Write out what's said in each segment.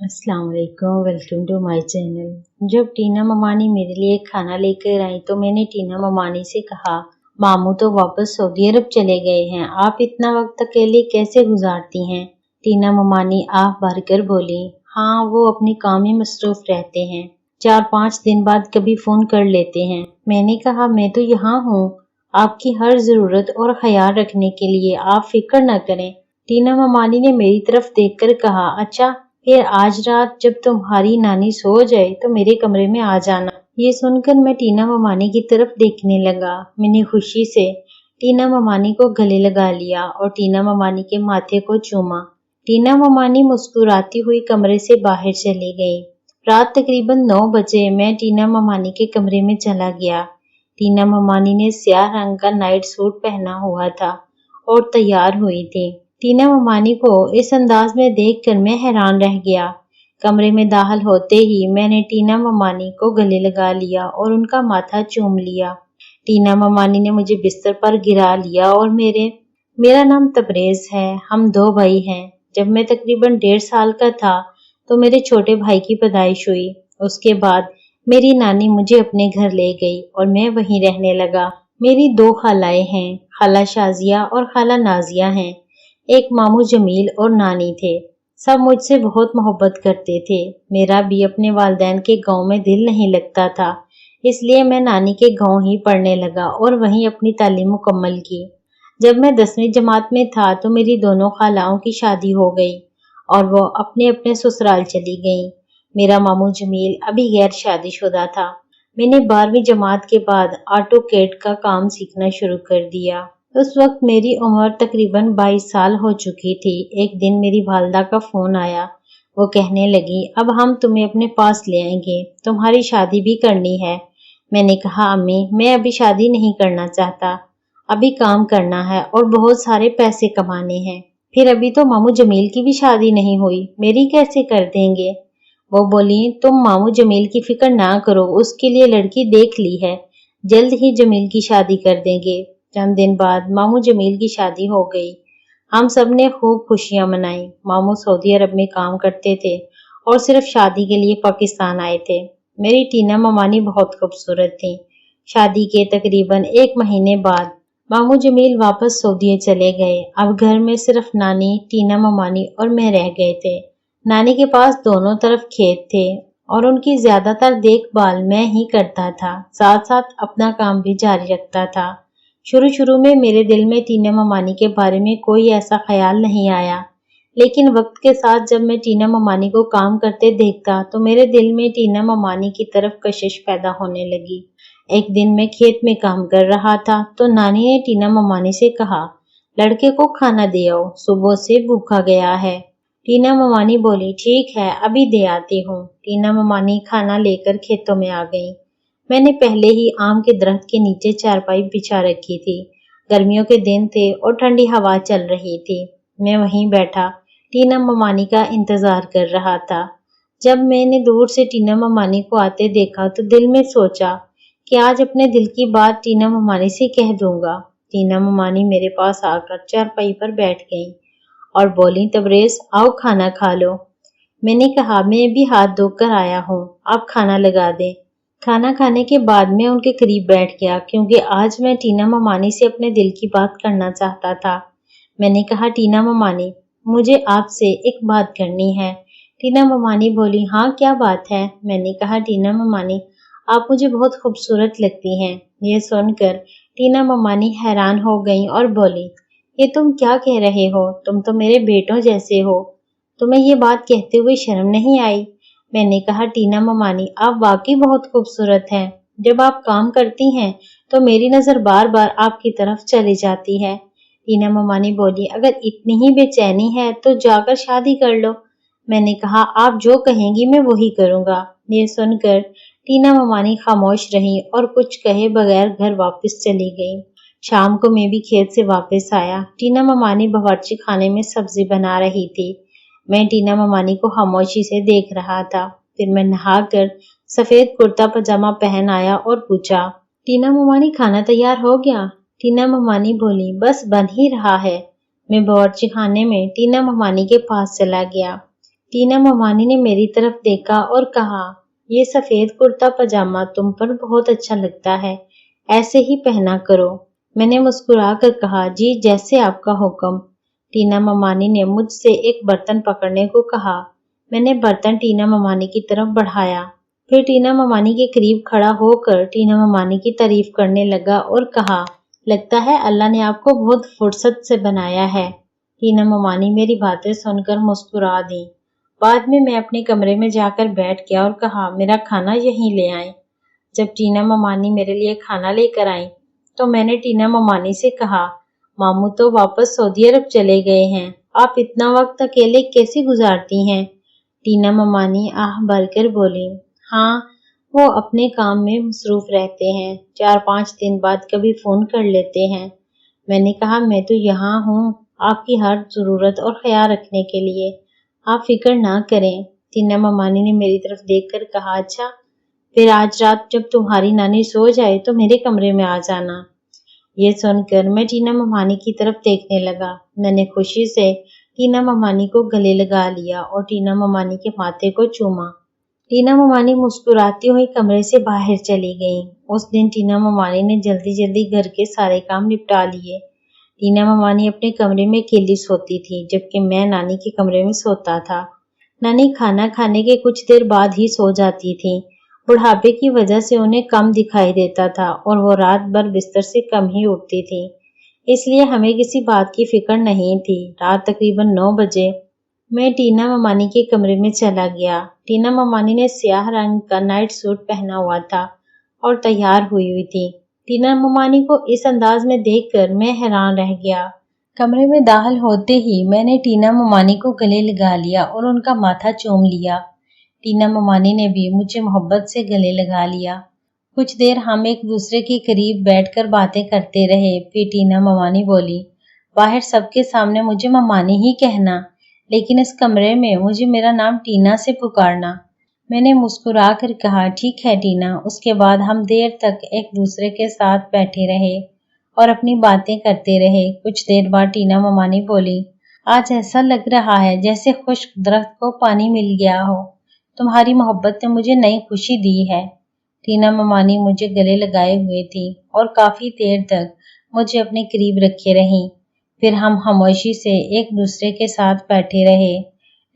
अस्सलाम वालेकुम, welcome to my channel. जब टीना ममानी मेरे लिए खाना लेकर आई तो मैंने टीना ममानी से कहा, मामू तो वापस सऊदी अरब चले गए हैं, आप इतना वक्त अकेले कैसे गुजारती हैं? टीना ममानी आह भरकर बोली, हाँ वो अपने काम में मसरूफ रहते हैं, 4-5 दिन बाद कभी फोन कर लेते हैं। मैंने कहा, मैं तो यहाँ हूँ आपकी हर जरूरत और ख्याल रखने के लिए, आप फिक्र न करें। टीना ममानी ने मेरी तरफ देखकर कहा, अच्छा फिर आज रात जब तुम्हारी नानी सो जाए तो मेरे कमरे में आ जाना। ये सुनकर मैं टीना ममानी की तरफ देखने लगा। मैंने खुशी से टीना ममानी को गले लगा लिया और टीना ममानी के माथे को चूमा। टीना ममानी मुस्कुराती हुई कमरे से बाहर चली गई। रात तकरीबन 9 बजे मैं टीना ममानी के कमरे में चला गया। टीना ममानी ने स्याह रंग का नाइट सूट पहना हुआ था और तैयार हुई थी। टीना ममानी को इस अंदाज में देखकर मैं हैरान रह गया। कमरे में दाखिल होते ही मैंने टीना ममानी को गले लगा लिया और उनका माथा चूम लिया। टीना ममानी ने मुझे बिस्तर पर गिरा लिया और मेरा नाम तबरेज है, हम 2 भाई हैं। जब मैं तकरीबन 1.5 साल का था तो मेरे छोटे भाई की पैदाइश हुई। उसके बाद मेरी नानी मुझे अपने घर ले गई और मैं वहीं रहने लगा। मेरी 2 खालाएं हैं, खाला शाजिया और खाला नाजिया हैं। एक मामू जमील और नानी थे। सब मुझसे बहुत मोहब्बत करते थे। मेरा भी अपने वालिदैन के गांव में दिल नहीं लगता था, इसलिए मैं नानी के गांव ही पढ़ने लगा और वहीं अपनी तालीम मुकम्मल की। जब मैं 10वीं जमात में था तो मेरी दोनों खालाओं की शादी हो गई और वो अपने अपने ससुराल चली गईं। मेरा मामू जमील अभी गैर शादीशुदा था। मैंने 12वीं जमात के बाद ऑटो कैड का काम सीखना शुरू कर दिया। उस वक्त मेरी उम्र तकरीबन 22 साल हो चुकी थी। एक दिन मेरी वालदा का फोन आया। वो कहने लगी, अब हम तुम्हें अपने पास ले आएंगे, तुम्हारी शादी भी करनी है। मैंने कहा, अम्मी मैं अभी शादी नहीं करना चाहता, अभी काम करना है और बहुत सारे पैसे कमाने हैं। फिर अभी तो मामू जमील की भी शादी नहीं हुई, मेरी कैसे कर देंगे? वो बोली, तुम मामू जमील की फिक्र ना करो, उसके लिए लड़की देख ली है, जल्द ही जमील की शादी कर देंगे। चंद दिन बाद मामू जमील की शादी हो गई। हम सब ने खूब खुशियां मनाई। मामू सऊदी अरब में काम करते थे और सिर्फ शादी के लिए पाकिस्तान आए थे। मेरी टीना ममानी बहुत खूबसूरत थी। शादी के तकरीबन 1 महीने बाद मामू जमील वापस सऊदी चले गए। अब घर में सिर्फ नानी, टीना ममानी और मैं रह गए थे। नानी के पास दोनों तरफ खेत थे और उनकी ज्यादातर देखभाल मैं ही करता था, साथ साथ अपना काम भी जारी रखता था। शुरू शुरू में मेरे दिल में टीना ममानी के बारे में कोई ऐसा ख्याल नहीं आया, लेकिन वक्त के साथ जब मैं टीना ममानी को काम करते देखता तो मेरे दिल में टीना ममानी की तरफ कशिश पैदा होने लगी। एक दिन मैं खेत में काम कर रहा था तो नानी ने टीना ममानी से कहा, लड़के को खाना दे आओ, सुबह से भूखा गया है। टीना ममानी बोली, ठीक है अभी दे आती हूँ। टीना ममानी खाना लेकर खेतों में आ गई। मैंने पहले ही आम के दरख्त के नीचे चारपाई बिछा रखी थी। गर्मियों के दिन थे और ठंडी हवा चल रही थी। मैं वहीं बैठा टीना ममानी का इंतजार कर रहा था। जब मैंने दूर से टीना ममानी को आते देखा तो दिल में सोचा कि आज अपने दिल की बात टीना ममानी से कह दूंगा। टीना ममानी मेरे पास आकर चारपाई पर बैठ गई और बोली, तबरेज आओ खाना खा लो। मैंने कहा, मैं भी हाथ धोकर आया हूँ, आप खाना लगा दें। खाना खाने के बाद मैं उनके करीब बैठ गया क्योंकि आज मैं टीना ममानी से अपने दिल की बात करना चाहता था। मैंने कहा, टीना ममानी मुझे आपसे एक बात करनी है। टीना ममानी बोली, हाँ क्या बात है? मैंने कहा, टीना ममानी आप मुझे बहुत खूबसूरत लगती हैं। यह सुनकर टीना ममानी हैरान हो गई और बोली, ये तुम क्या कह रहे हो? तुम तो मेरे बेटों जैसे हो, तुम्हें ये बात कहते हुए शर्म नहीं आई? मैंने कहा, टीना ममानी आप वाकई बहुत खूबसूरत हैं। जब आप काम करती हैं तो मेरी नजर बार बार आपकी तरफ चली जाती है। टीना ममानी बोली, अगर इतनी ही बेचैनी है तो जाकर शादी कर लो। मैंने कहा, आप जो कहेंगी मैं वही करूंगा। ये सुनकर टीना ममानी खामोश रही और कुछ कहे बगैर घर वापस चली गई। शाम को मैं भी खेत से वापस आया। टीना ममानी बावर्ची खाने में सब्जी बना रही थी। मैं टीना ममानी को खामोशी से देख रहा था। फिर मैं नहाकर सफेद कुर्ता पजामा पहन आया और पूछा, टीना ममानी खाना तैयार हो गया? टीना ममानी बोली, बस बन ही रहा है। मैं बावर्ची खाने में टीना ममानी के पास चला गया। टीना ममानी ने मेरी तरफ देखा और कहा, ये सफेद कुर्ता पजामा तुम पर बहुत अच्छा लगता है, ऐसे ही पहना करो। मैंने मुस्कुरा कर कहा, जी जैसे आपका हुक्म। टीना ममानी ने मुझसे एक बर्तन पकड़ने को कहा। मैंने बर्तन टीना ममानी की तरफ बढ़ाया, फिर टीना ममानी के करीब खड़ा होकर टीना ममानी की तारीफ करने लगा और कहा, लगता है अल्लाह ने आपको बहुत फुर्सत से बनाया है। टीना ममानी मेरी बातें सुनकर मुस्कुरा दी। बाद में मैं अपने कमरे में जाकर बैठ गया और कहा, मेरा खाना यहीं ले आए। जब टीना ममानी मेरे लिए खाना लेकर आई तो मैंने टीना ममानी से कहा, मामू तो वापस सऊदी अरब चले गए हैं, आप इतना वक्त अकेले कैसे गुजारती हैं? टीना ममानी आह भरकर बोली, हाँ वो अपने काम में मसरूफ रहते हैं, 4-5 दिन बाद कभी फोन कर लेते हैं। मैंने कहा, मैं तो यहाँ हूँ आपकी हर जरूरत और ख्याल रखने के लिए, आप फिक्र ना करें। टीना ममानी ने मेरी तरफ देखकर कहा, अच्छा फिर आज रात जब तुम्हारी नानी सो जाए तो मेरे कमरे में आ जाना। ये सुनकर मैं टीना ममानी की तरफ देखने लगा। मैंने खुशी से टीना ममानी को गले लगा लिया और टीना ममानी के माथे को चूमा। टीना ममानी मुस्कुराती हुई कमरे से बाहर चली गई। उस दिन टीना ममानी ने जल्दी जल्दी घर के सारे काम निपटा लिए। टीना ममानी अपने कमरे में अकेली सोती थी, जबकि मैं नानी के कमरे में सोता था। नानी खाना खाने के कुछ देर बाद ही सो जाती थी। बुढ़ापे की वजह से उन्हें कम दिखाई देता था और वो रात भर बिस्तर से कम ही उठती थी, इसलिए हमें किसी बात की फिक्र नहीं थी। रात तकरीबन 9 बजे मैं टीना ममानी के कमरे में चला गया। टीना ममानी ने स्याह रंग का नाइट सूट पहना हुआ था और तैयार हुई थी। टीना ममानी को इस अंदाज में देखकर मैं हैरान रह गया। कमरे में दाखिल होते ही मैंने टीना ममानी को गले लगा लिया और उनका माथा चूम लिया। टीना ममानी ने भी मुझे मोहब्बत से गले लगा लिया। कुछ देर हम एक दूसरे के करीब बैठकर बातें करते रहे। फिर टीना ममानी बोली, बाहर सबके सामने मुझे ममानी ही कहना, लेकिन इस कमरे में मुझे मेरा नाम टीना से पुकारना। मैंने मुस्कुरा कर कहा, ठीक है टीना। उसके बाद हम देर तक एक दूसरे के साथ बैठे रहे और अपनी बातें करते रहे। कुछ देर बाद टीना ममानी बोली, आज ऐसा लग रहा है जैसे खुश्क दरख्त को पानी मिल गया हो, तुम्हारी मोहब्बत ने मुझे नई खुशी दी है। टीना ममानी मुझे गले लगाए हुए थी और काफी देर तक मुझे अपने करीब रखे रहीं। फिर हम खामोशी से एक दूसरे के साथ बैठे रहे।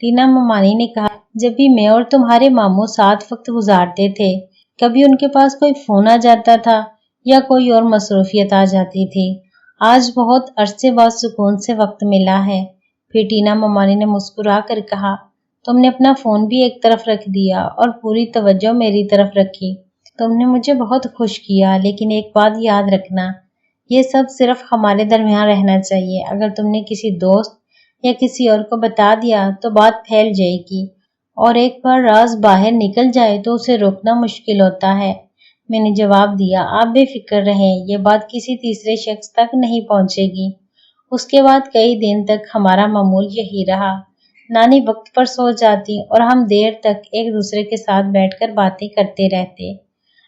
टीना ममानी ने कहा, जब भी मैं और तुम्हारे मामू साथ वक्त गुजारते थे, कभी उनके पास कोई फोन आ जाता था या कोई और मसरूफियत आ जाती थी। आज बहुत अरसे बाद सुकून से वक्त मिला है। फिर टीना ममानी ने मुस्कुरा कर कहा, तुमने अपना फोन भी एक तरफ रख दिया और पूरी तवज्जो मेरी तरफ रखी। तुमने मुझे बहुत खुश किया, लेकिन एक बात याद रखना, ये सब सिर्फ हमारे दरमियान रहना चाहिए। अगर तुमने किसी दोस्त या किसी और को बता दिया तो बात फैल जाएगी और एक बार राज बाहर निकल जाए तो उसे रोकना मुश्किल होता है। मैंने जवाब दिया, आप बेफिक्र रहें, ये बात किसी तीसरे शख्स तक नहीं पहुंचेगी। उसके बाद कई दिन तक हमारा मामूल यही रहा। नानी वक्त पर सो जाती और हम देर तक एक दूसरे के साथ बैठकर बातें करते रहते।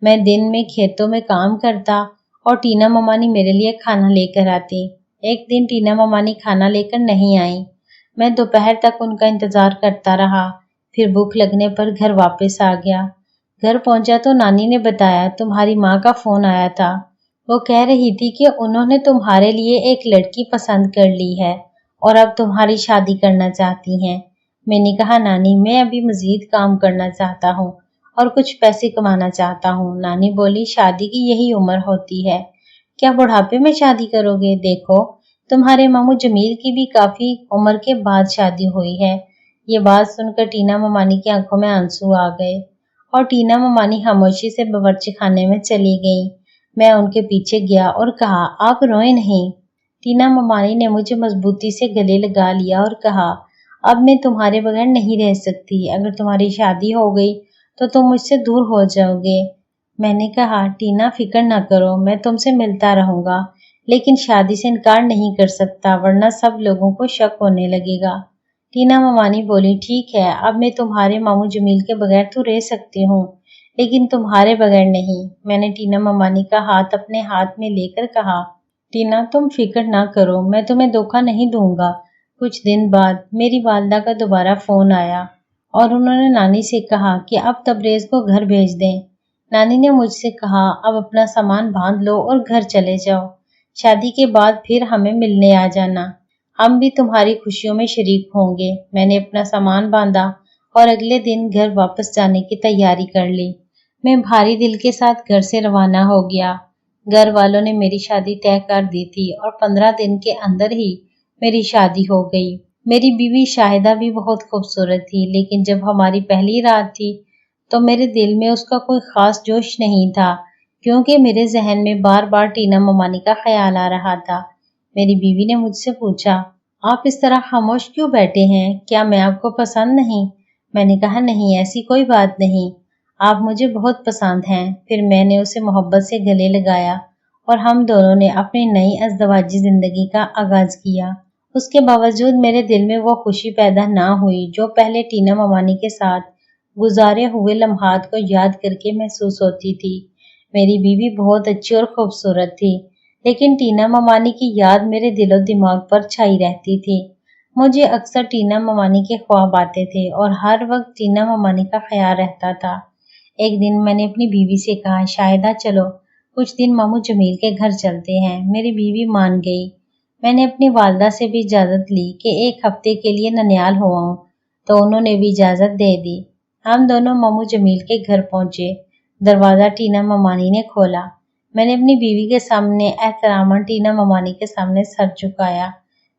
मैं दिन में खेतों में काम करता और टीना ममानी मेरे लिए खाना लेकर आती। एक दिन टीना ममानी खाना लेकर नहीं आई। मैं दोपहर तक उनका इंतजार करता रहा, फिर भूख लगने पर घर वापस आ गया। घर पहुंचा तो नानी ने बताया, तुम्हारी माँ का फोन आया था। वो कह रही थी कि उन्होंने तुम्हारे लिए एक लड़की पसंद कर ली है और अब तुम्हारी शादी करना चाहती हैं। मैंने कहा, नानी मैं अभी मजीद काम करना चाहता हूँ और कुछ पैसे कमाना चाहता हूँ। नानी बोली, शादी की यही उम्र होती है, क्या बुढ़ापे में शादी करोगे? देखो तुम्हारे मामू जमील की भी काफी उम्र के बाद शादी हुई है। ये बात सुनकर टीना ममानी की आंखों में आंसू आ गए और टीना ममानी खामोशी से बावर्ची खाने में चली गई। मैं उनके पीछे गया और कहा, आप रोए नहीं। टीना ममानी ने मुझे मजबूती से गले लगा लिया और कहा, अब मैं तुम्हारे बगैर नहीं रह सकती। अगर तुम्हारी शादी हो गई तो तुम मुझसे दूर हो जाओगे। मैंने कहा, टीना फिक्र ना करो, मैं तुमसे मिलता रहूंगा, लेकिन शादी से इनकार नहीं कर सकता वरना सब लोगों को शक होने लगेगा। टीना ममानी बोली, ठीक है, अब मैं तुम्हारे मामू जमील के बगैर तो रह सकती हूँ, लेकिन तुम्हारे बगैर नहीं। मैंने टीना ममानी का हाथ अपने हाथ में लेकर कहा, टीना तुम फिक्र ना करो, मैं तुम्हें धोखा नहीं दूंगा। کچھ دن بعد میری والدہ کا دوبارہ فون آیا اور انہوں نے نانی سے کہا کہ اب تبریز کو گھر بھیج دیں۔ نانی نے مجھ سے کہا اب اپنا سامان باندھ لو اور گھر چلے جاؤ، شادی کے بعد پھر ہمیں ملنے آ جانا، ہم بھی تمہاری خوشیوں میں شریک ہوں گے۔ میں نے اپنا سامان باندھا اور اگلے دن گھر واپس جانے کی تیاری کر لی۔ میں بھاری دل کے ساتھ گھر سے روانہ ہو گیا۔ گھر والوں نے میری شادی طے کر دی تھی اور 15 دن کے اندر ہی میری شادی ہو گئی۔ میری بیوی شاہدہ بھی بہت خوبصورت تھی، لیکن جب ہماری پہلی رات تھی تو میرے دل میں اس کا کوئی خاص جوش نہیں تھا، کیونکہ میرے ذہن میں بار بار ٹینا ممانی کا خیال آ رہا تھا۔ میری بیوی نے مجھ سے پوچھا، آپ اس طرح خاموش کیوں بیٹھے ہیں؟ کیا میں آپ کو پسند نہیں؟ میں نے کہا نہیں، ایسی کوئی بات نہیں، آپ مجھے بہت پسند ہیں۔ پھر میں نے اسے محبت سے گلے لگایا اور ہم دونوں نے اپنی نئی ازدواجی زندگی کا آغاز کیا۔ اس کے باوجود میرے دل میں وہ خوشی پیدا نہ ہوئی جو پہلے ٹینا ممانی کے ساتھ گزارے ہوئے لمحات کو یاد کر کے محسوس ہوتی تھی۔ میری بیوی بہت اچھی اور خوبصورت تھی، لیکن ٹینا ممانی کی یاد میرے دل و دماغ پر چھائی رہتی تھی۔ مجھے اکثر ٹینا ممانی کے خواب آتے تھے اور ہر وقت ٹینا ممانی کا خیال رہتا تھا۔ ایک دن میں نے اپنی بیوی سے کہا، شاہدہ چلو کچھ دن ماموں جمیل کے گھر چلتے ہیں۔ میری بیوی مان گئی۔ میں نے اپنی والدہ سے بھی اجازت لی کہ ایک ہفتے کے لیے ننیال ہو آؤں، تو انہوں نے بھی اجازت دے دی۔ ہم دونوں ماموں جمیل کے گھر پہنچے۔ دروازہ ٹینا ممانی نے کھولا۔ میں نے اپنی بیوی کے سامنے احتراماً ٹینا ممانی کے سامنے سر جھکایا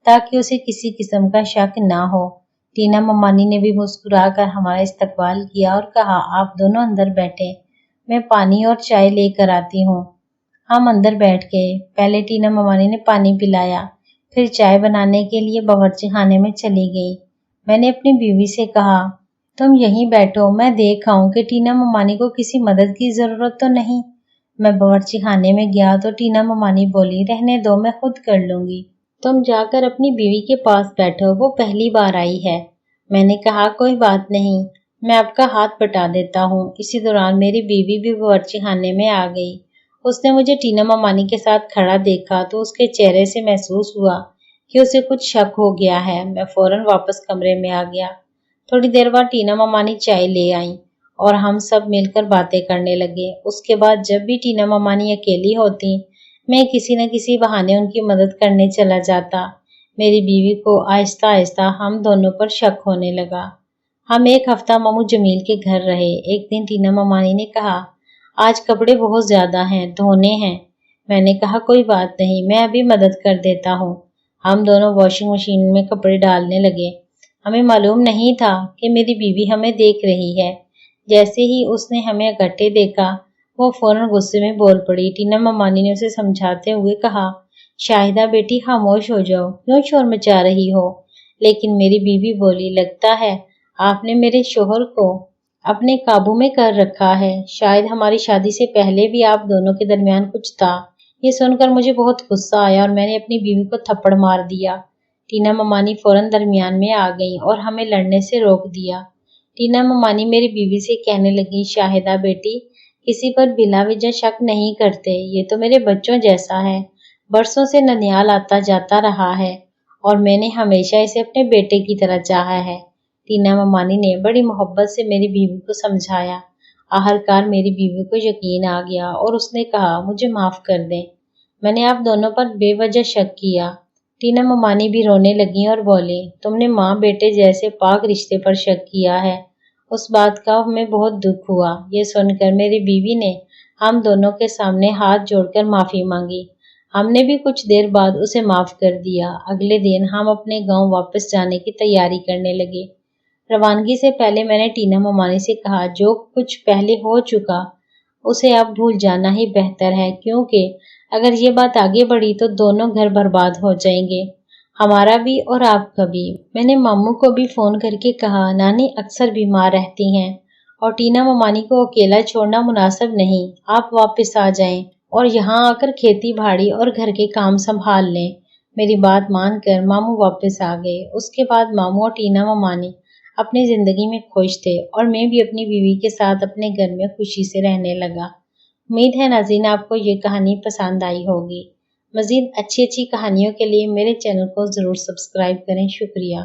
تاکہ اسے کسی قسم کا شک نہ ہو۔ ٹینا ممانی نے بھی مسکرا کر ہمارا استقبال کیا اور کہا، آپ دونوں اندر بیٹھیں، میں پانی اور چائے لے کر آتی ہوں۔ ہم اندر بیٹھ گئے۔ پہلے ٹینا ممانی نے پانی پلایا، پھر چائے بنانے کے لیے باورچی خانے میں چلی گئی۔ میں نے اپنی بیوی سے کہا، تم یہیں بیٹھو، میں دیکھ آؤں کہ ٹینا ممانی کو کسی مدد کی ضرورت تو نہیں۔ میں باورچی خانے میں گیا تو ٹینا ممانی بولی، رہنے دو، میں خود کر لوں گی، تم جا کر اپنی بیوی کے پاس بیٹھو، وہ پہلی بار آئی ہے۔ میں نے کہا، کوئی بات نہیں، میں آپ کا ہاتھ بٹا دیتا ہوں۔ اسی دوران میری بیوی بھی باورچی خانے میں آ گئی۔ اس نے مجھے ٹینا ممانی کے ساتھ کھڑا دیکھا تو اس کے چہرے سے محسوس ہوا کہ اسے کچھ شک ہو گیا ہے۔ میں فوراً واپس کمرے میں آ گیا۔ تھوڑی دیر بعد ٹینا ممانی چائے لے آئیں اور ہم سب مل کر باتیں کرنے لگے۔ اس کے بعد جب بھی ٹینا ممانی اکیلی ہوتی، میں کسی نہ کسی بہانے ان کی مدد کرنے چلا جاتا۔ میری بیوی کو آہستہ آہستہ ہم دونوں پر شک ہونے لگا۔ ہم ایک ہفتہ ماموں جمیل کے گھر رہے۔ ایک دن ٹینا ممانی نے کہا، آج کپڑے بہت زیادہ ہیں، دھونے ہیں۔ میں نے کہا، کوئی بات نہیں، میں ابھی مدد کر دیتا ہوں۔ ہم دونوں واشنگ مشین میں کپڑے ڈالنے لگے۔ ہمیں معلوم نہیں تھا کہ میری بیوی ہمیں دیکھ رہی ہے۔ جیسے ہی اس نے ہمیں اکٹھے دیکھا، وہ فوراً غصے میں بول پڑی۔ ٹینا ممانی نے اسے سمجھاتے ہوئے کہا، شاہدہ بیٹی خاموش ہو جاؤ، کیوں شور مچا رہی ہو؟ لیکن میری بیوی بولی، لگتا ہے آپ نے میرے شوہر کو اپنے قابو میں کر رکھا ہے، شاید ہماری شادی سے پہلے بھی آپ دونوں کے درمیان کچھ تھا۔ یہ سن کر مجھے بہت غصہ آیا اور میں نے اپنی بیوی کو تھپڑ مار دیا۔ ٹینا ممانی فوراً درمیان میں آ گئیں اور ہمیں لڑنے سے روک دیا۔ ٹینا ممانی میری بیوی سے کہنے لگی، شاہدہ بیٹی کسی پر بلا وجہ شک نہیں کرتے، یہ تو میرے بچوں جیسا ہے، برسوں سے ننیال آتا جاتا رہا ہے اور میں نے ہمیشہ اسے اپنے بیٹے کی طرح چاہا ہے۔ ٹینا ممانی نے بڑی محبت سے میری بیوی کو سمجھایا۔ آخرکار میری بیوی کو یقین آ گیا اور اس نے کہا، مجھے معاف کر دیں، میں نے آپ دونوں پر بے وجہ شک کیا۔ ٹینا ممانی بھی رونے لگی اور بولی، تم نے ماں بیٹے جیسے پاک رشتے پر شک کیا ہے، اس بات کا ہمیں بہت دکھ ہوا۔ یہ سن کر میری بیوی نے ہم دونوں کے سامنے ہاتھ جوڑ کر معافی مانگی۔ ہم نے بھی کچھ دیر بعد اسے معاف کر دیا۔ اگلے دن ہم اپنے گاؤں واپس جانے کی تیاری کرنے لگے۔ روانگی سے پہلے میں نے ٹینا ممانی سے کہا، جو کچھ پہلے ہو چکا اسے اب بھول جانا ہی بہتر ہے، کیونکہ اگر یہ بات آگے بڑھی تو دونوں گھر برباد ہو جائیں گے، ہمارا بھی اور آپ کا بھی۔ میں نے ماموں کو بھی فون کر کے کہا، نانی اکثر بیمار رہتی ہیں اور ٹینا ممانی کو اکیلا چھوڑنا مناسب نہیں، آپ واپس آ جائیں اور یہاں آ کر کھیتی باڑی اور گھر کے کام سنبھال لیں۔ میری بات مان کر ماموں واپس آ گئے۔ اس کے بعد ماموں اور ٹینا ممانی اپنی زندگی میں خوش تھے اور میں بھی اپنی بیوی کے ساتھ اپنے گھر میں خوشی سے رہنے لگا۔ امید ہے ناظرین آپ کو یہ کہانی پسند آئی ہوگی۔ مزید اچھی کہانیوں کے لیے میرے چینل کو ضرور سبسکرائب کریں۔ شکریہ۔